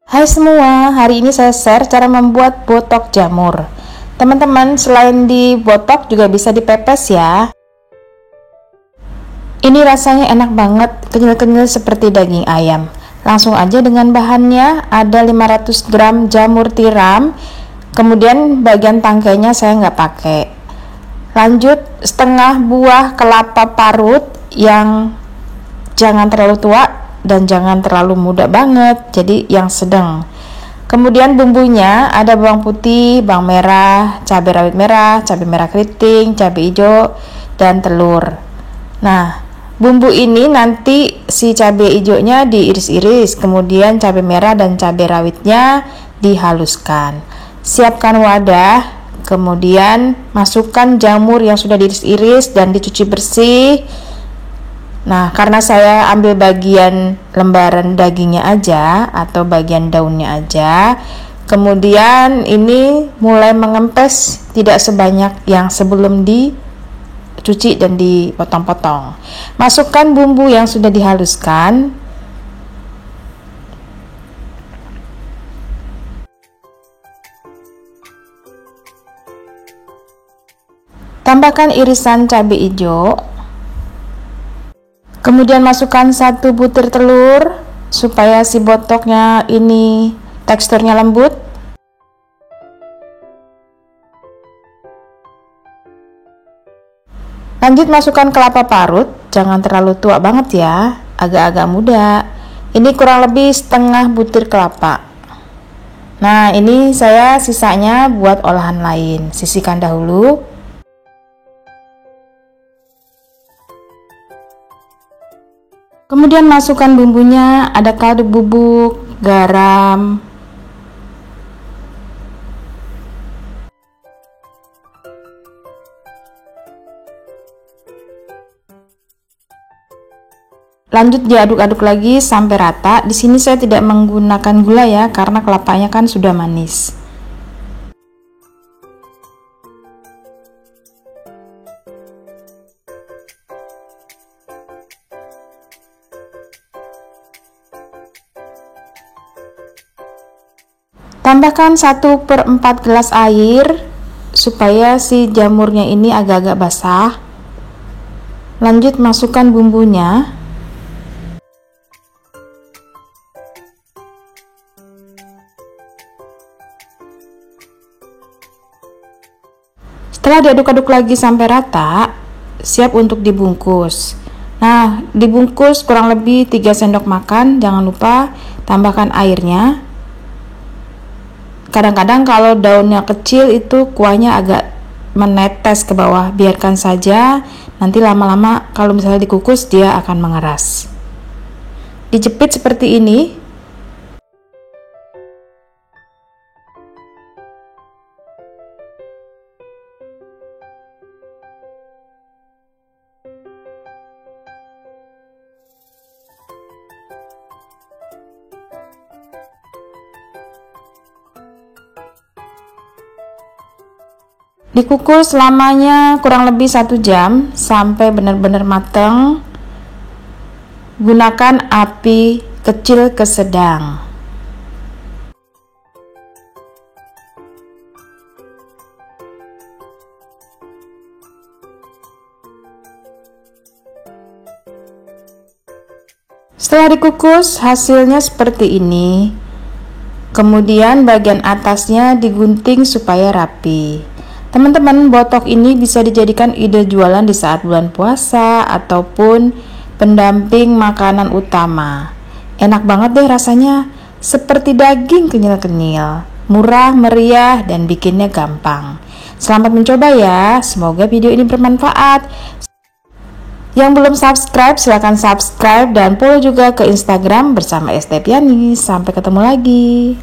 Hai semua, hari ini saya share cara membuat botok jamur. Teman-teman, selain dibotok juga bisa dipepes ya. Ini rasanya enak banget, kenyal-kenyal seperti daging ayam. Langsung aja dengan bahannya, ada 500 gram jamur tiram. Kemudian bagian tangkainya saya nggak pakai. Lanjut, setengah buah kelapa parut yang jangan terlalu tua dan jangan terlalu muda banget, jadi yang sedang. Kemudian bumbunya ada bawang putih, bawang merah, cabai rawit merah, cabai merah keriting, cabai hijau, dan telur. Nah, bumbu ini nanti si cabai hijaunya diiris-iris, kemudian cabai merah dan cabai rawitnya dihaluskan. Siapkan wadah, kemudian masukkan jamur yang sudah diiris-iris dan dicuci bersih. Nah, karena saya ambil bagian lembaran dagingnya aja atau bagian daunnya aja, kemudian ini mulai mengempes, tidak sebanyak yang sebelum dicuci dan dipotong-potong. Masukkan bumbu yang sudah dihaluskan. Tambahkan irisan cabai hijau. Kemudian masukkan 1 butir telur supaya si botoknya ini teksturnya lembut. Lanjut masukkan kelapa parut, jangan terlalu tua banget ya, agak-agak muda. Ini kurang lebih setengah butir kelapa. Nah, ini saya sisanya buat olahan lain. Sisihkan dahulu. Kemudian masukkan bumbunya, ada kaldu bubuk, garam, lanjut diaduk-aduk lagi sampai rata. Di sini saya tidak menggunakan gula ya, karena kelapanya kan sudah manis. Tambahkan 1/4 gelas air supaya si jamurnya ini agak-agak basah. Lanjut masukkan bumbunya. Setelah diaduk-aduk lagi sampai rata, siap untuk dibungkus. Nah, dibungkus kurang lebih 3 sendok makan. Jangan lupa tambahkan airnya. Kadang-kadang kalau daunnya kecil itu kuahnya agak menetes ke bawah, biarkan saja, nanti lama-lama kalau misalnya dikukus dia akan mengeras. Dijepit seperti ini. Dikukus selamanya kurang lebih 1 jam sampai benar-benar matang. Gunakan api kecil ke sedang. Setelah dikukus, hasilnya seperti ini. Kemudian bagian atasnya digunting supaya rapi. Teman-teman, botok ini bisa dijadikan ide jualan di saat bulan puasa ataupun pendamping makanan utama. Enak banget deh rasanya, seperti daging kenyal-kenyal, murah, meriah, dan bikinnya gampang. Selamat mencoba ya, semoga video ini bermanfaat. Yang belum subscribe, silahkan subscribe dan follow juga ke Instagram bersama Estepiani. Sampai ketemu lagi.